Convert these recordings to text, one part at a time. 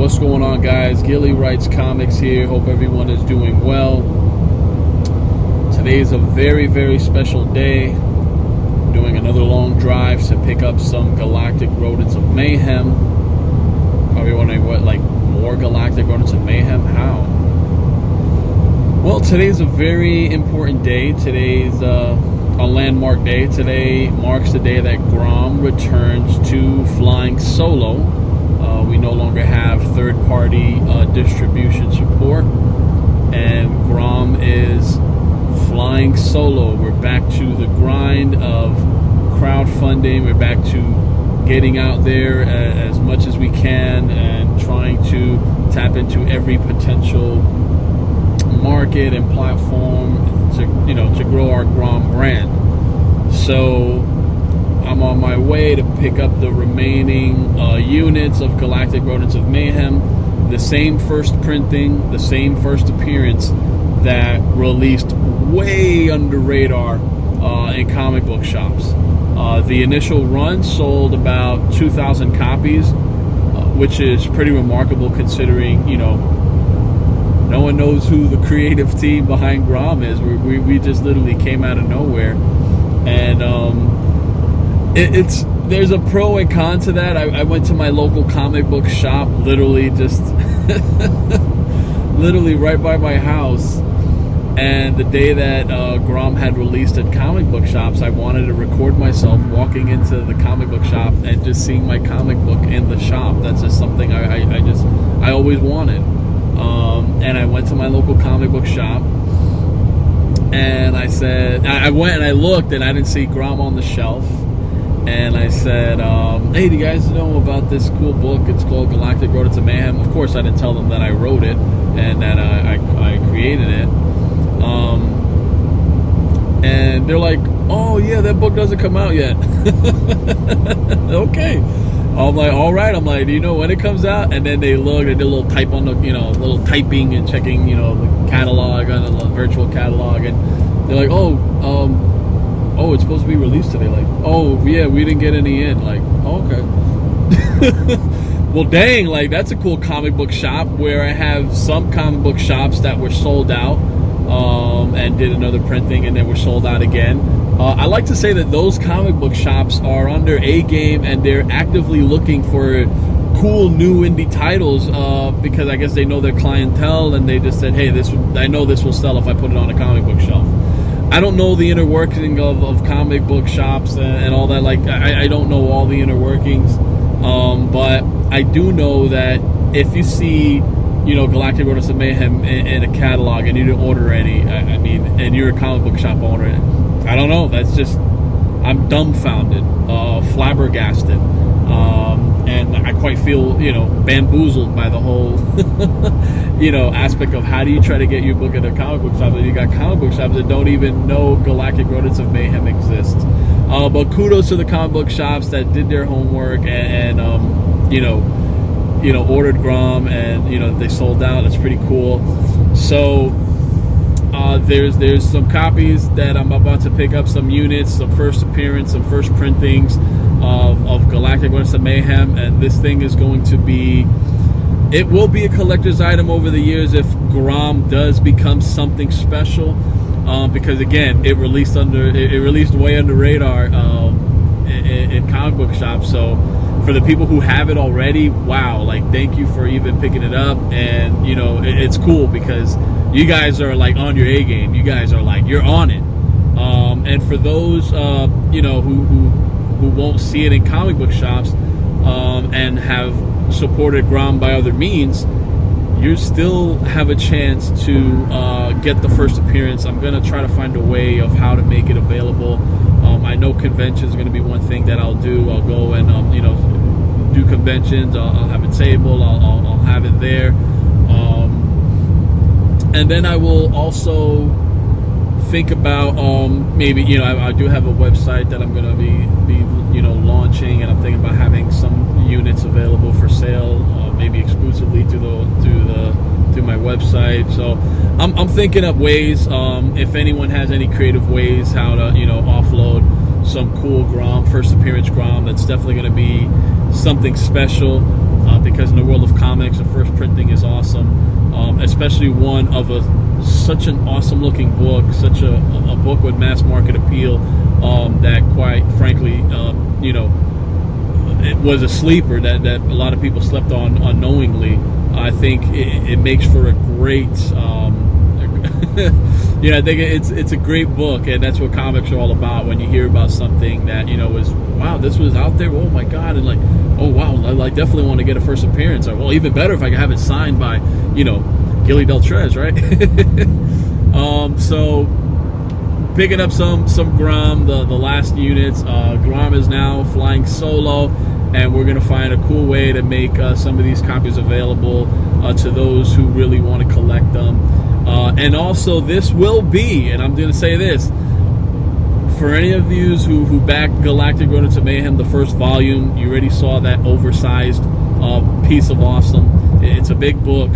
What's going on, guys? Gilly Writes Comics here. Hope everyone is doing well. Today is a very, very special day. I'm doing another long drive to pick up some Galactic Rodents of Mayhem. Probably wondering what, like, more Galactic Rodents of Mayhem? How? Well, today's a very important day. Today's a landmark day. Today marks the day that Grom returns to flying solo. We no longer have third-party distribution support, and Grom is flying solo. We're back to the grind of crowdfunding. We're back to getting out there as much as we can and trying to tap into every potential market and platform to grow our Grom brand. So I'm on my way to pick up the remaining units of Galactic Rodents of Mayhem. The same first printing, the same first appearance that released way under radar in comic book shops. The initial run sold about 2,000 copies, which is pretty remarkable considering, no one knows who the creative team behind Grom is. We just literally came out of nowhere. And there's a pro and con to that. I went to my local comic book shop, literally right by my house. And the day that Grom had released at comic book shops, I wanted to record myself walking into the comic book shop and just seeing my comic book in the shop. That's just something I always wanted. And I went to my local comic book shop, and I said, I went and I looked, and I didn't see Grom on the shelf. And I said, hey, do you guys know about this cool book? It's called Galactic Rodents of Mayhem. Of course, I didn't tell them that I wrote it and that I created it. And they're like, oh, yeah, that book doesn't come out yet. Okay. I'm like, all right. I'm like, do you know when it comes out? And then they looked, they did a little type on the, little typing and checking, the catalog on the virtual catalog. And they're like, oh, it's supposed to be released today. Like, oh, yeah, we didn't get any in. Like, oh, okay. Well, dang, like, that's a cool comic book shop where I have some comic book shops that were sold out and did another printing and then were sold out again. I like to say that those comic book shops are on their A game and they're actively looking for cool new indie titles because I guess they know their clientele and they just said, hey, I know this will sell if I put it on a comic book shelf. I don't know the inner working of comic book shops and all that. Like, I don't know all the inner workings, but I do know that if you see, Galactic Rodents of Mayhem in a catalog and you didn't order any, and you're a comic book shop owner, I don't know. That's just, I'm dumbfounded, flabbergasted, and I quite feel, bamboozled by the whole, aspect of how do you try to get your book at a comic book shop, and you got comic book shops that don't even know Galactic Rodents of Mayhem exists. But kudos to the comic book shops that did their homework and ordered Grom and they sold out. That's pretty cool. So there's some copies that I'm about to pick up, some units, some first appearance, some first printings of Galactic Rodents of Mayhem, and this thing is going to be, it will be a collector's item over the years if Grom does become something special, because again, it released way under radar in comic book shops. So for the people who have it already, wow, like, thank you for even picking it up. And it's cool because you guys are like on your A game. You guys are like, you're on it. And for those who won't see it in comic book shops and have supported Grom by other means, you still have a chance to get the first appearance. I'm going to try to find a way of how to make it available. I know conventions are going to be one thing that I'll do. I'll go and do conventions. I'll have it tabled. I'll have it there. And then I will also think about maybe I do have a website that I'm going to be launching, and I'm thinking about having some units available for sale, maybe exclusively to my website. So I'm thinking of ways, if anyone has any creative ways how to offload some cool Grom, first appearance Grom, that's definitely going to be something special. because in the world of comics, the first printing is awesome, especially one of such an awesome looking book, such a book with mass market appeal, that quite frankly, it was a sleeper that a lot of people slept on unknowingly. I think it makes for a great, I think it's a great book, and that's what comics are all about. When you hear about something that was, wow, this was out there, oh my god, and like, oh wow, I definitely want to get a first appearance. Or, well, even better if I can have it signed by Gilly Deltrez, right? So picking up some Grom, the last units. Grom is now flying solo, and we're going to find a cool way to make some of these copies available to those who really want to collect them. And also, this will be, and I'm going to say this, for any of you who backed Galactic Rodents of Mayhem, the first volume, you already saw that oversized piece of awesome. It's a big book.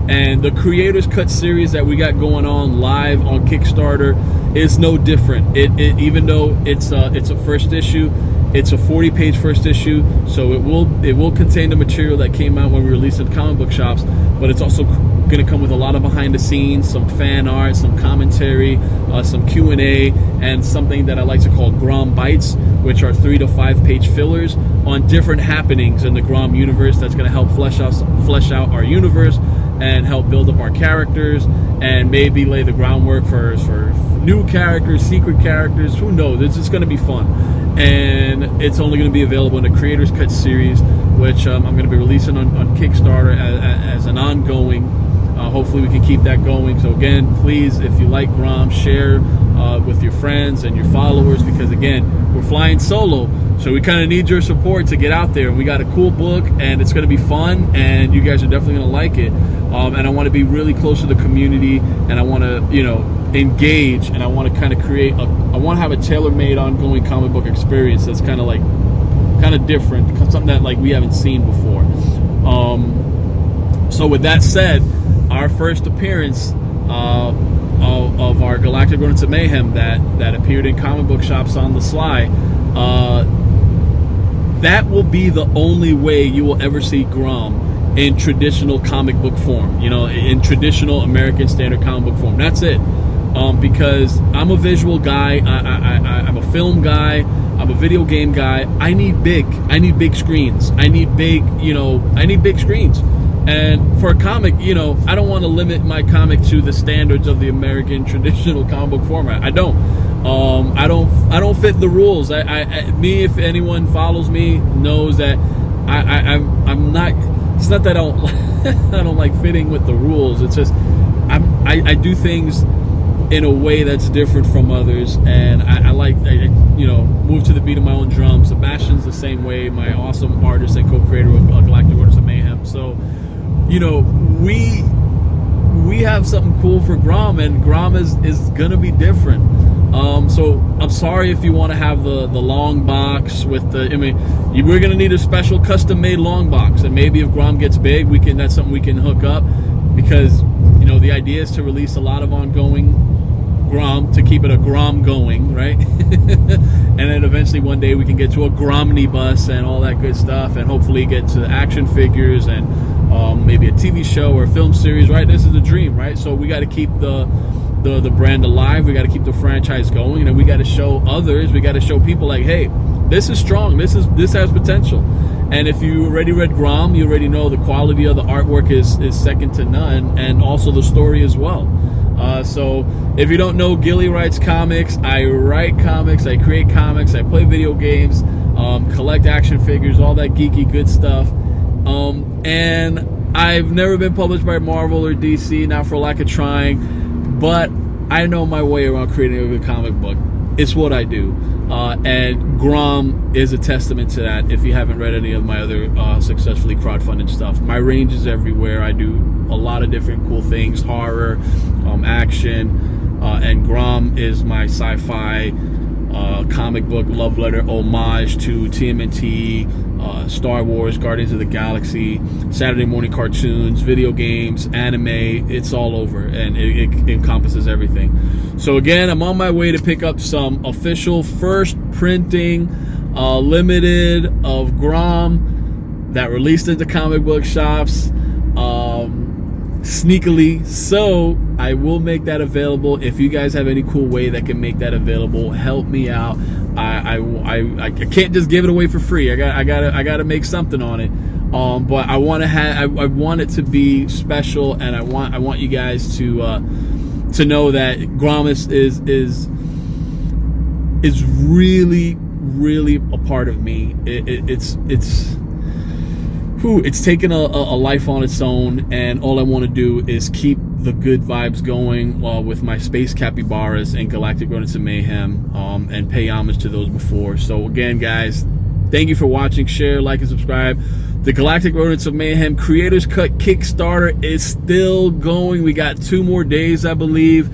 And the Creator's Cut series that we got going on live on Kickstarter is no different. Even though it's a first issue, it's a 40-page first issue, so it will contain the material that came out when we released in comic book shops, but it's also going to come with a lot of behind the scenes, some fan art, some commentary, some Q&A, and something that I like to call Grom Bites, which are 3 to 5 page fillers on different happenings in the Grom universe. That's going to help flesh out our universe and help build up our characters, and maybe lay the groundwork for new characters, secret characters. Who knows? It's just going to be fun. And it's only going to be available in the Creator's Cut series, which I'm going to be releasing on Kickstarter as an ongoing. Hopefully we can keep that going. So again, please, if you like Grom, share with your friends and your followers, because again, we're flying solo, so we kind of need your support to get out there. We got a cool book, and it's going to be fun, and you guys are definitely going to like it. And I want to be really close to the community, and I want to engage, and I want to kind of create I want to have a tailor-made ongoing comic book experience that's kind of different, something that like we haven't seen before. So with that said, our first appearance of our Galactic Rodents of Mayhem that appeared in comic book shops on the sly, that will be the only way you will ever see Grom in traditional comic book form, in traditional American standard comic book form. That's it. Because I'm a visual guy, I'm a film guy, I'm a video game guy. I need big screens. I need big screens. And for a comic, I don't want to limit my comic to the standards of the American traditional comic book format. I don't fit the rules. If anyone follows me, knows that I'm not. It's not that I don't I don't like fitting with the rules. It's just I do things in a way that's different from others, and I move to the beat of my own drum. Sebastian's the same way, my awesome artist and co-creator of Galactic Rodents of Mayhem. So we have something cool for Grom, and Grom is gonna be different. So I'm sorry if you want to have the long box with we're gonna need a special custom made long box, and maybe if Grom gets big, that's something we can hook up, because the idea is to release a lot of ongoing Grom, to keep it a Grom going, right? And then eventually one day we can get to a Gromnibus and all that good stuff, and hopefully get to action figures and maybe a TV show or a film series, right? This is the dream, right? So we got to keep the brand alive. We got to keep the franchise going, and we got to show others. We got to show people like, hey, this is strong. This has potential. And if you already read Grom, you already know the quality of the artwork is second to none, and also the story as well. So if you don't know, Gilly writes comics. I write comics. I create comics. I play video games, collect action figures, all that geeky good stuff. And I've never been published by Marvel or DC, not for lack of trying, but I know my way around creating a good comic book. It's what I do. And Grom is a testament to that. If you haven't read any of my other successfully crowdfunded stuff, my range is everywhere. I do a lot of different cool things, horror, action, and Grom is my sci-fi comic book love letter homage to TMNT, Star Wars, Guardians of the Galaxy, Saturday morning cartoons, video games, anime. It's all over, and it encompasses everything. So again, I'm on my way to pick up some official first printing limited of Grom. that released into comic book shops sneakily. So I will make that available. If you guys have any cool way that can make that available, help me out. I can't just give it away for free. I gotta make something on it. But I want it to be special, and I want you guys to know that Gromus is really a part of me. It's taken a life on its own, and all I want to do is keep the good vibes going with my space capybaras and Galactic Rodents of Mayhem, and pay homage to those before. So again, guys, thank you for watching. Share, like, and subscribe. The Galactic Rodents of Mayhem Creators Cut Kickstarter is still going. We got 2 more days, I believe.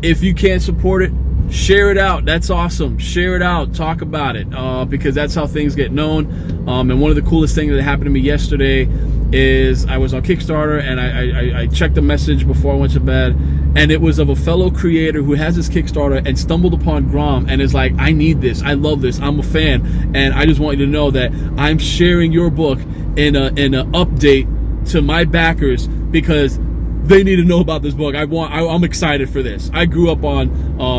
If you can't support it, share it out. That's awesome. Share it out. Talk about it, because that's how things get known. And one of the coolest things that happened to me yesterday is I was on Kickstarter, and I checked the message before I went to bed, and it was of a fellow creator who has this Kickstarter and stumbled upon Grom and is like, I need this. I love this. I'm a fan, and I just want you to know that I'm sharing your book in a update to my backers because they need to know about this book. I'm excited for this. I grew up on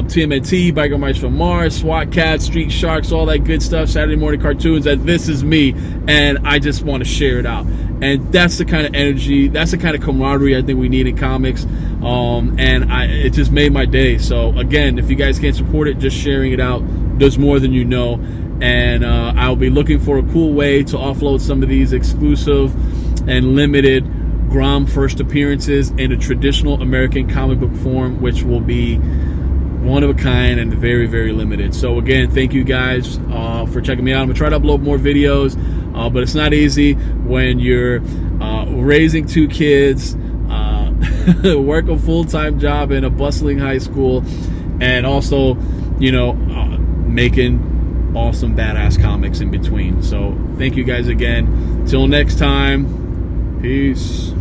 TMNT, Biker Mice from Mars, SWAT Cats, Street Sharks, all that good stuff, Saturday morning cartoons, and this is me, and I just want to share it out. And that's the kind of energy, that's the kind of camaraderie I think we need in comics, and it just made my day. So again, if you guys can't support it, just sharing it out does more than you know. And I'll be looking for a cool way to offload some of these exclusive and limited Grom first appearances in a traditional American comic book form, which will be one of a kind and very, very limited. So again, thank you guys for checking me out. I'm gonna try to upload more videos, but it's not easy when you're raising 2 kids, work a full-time job in a bustling high school, and also, you know, making awesome badass comics in between. So thank you guys again. Till next time, peace.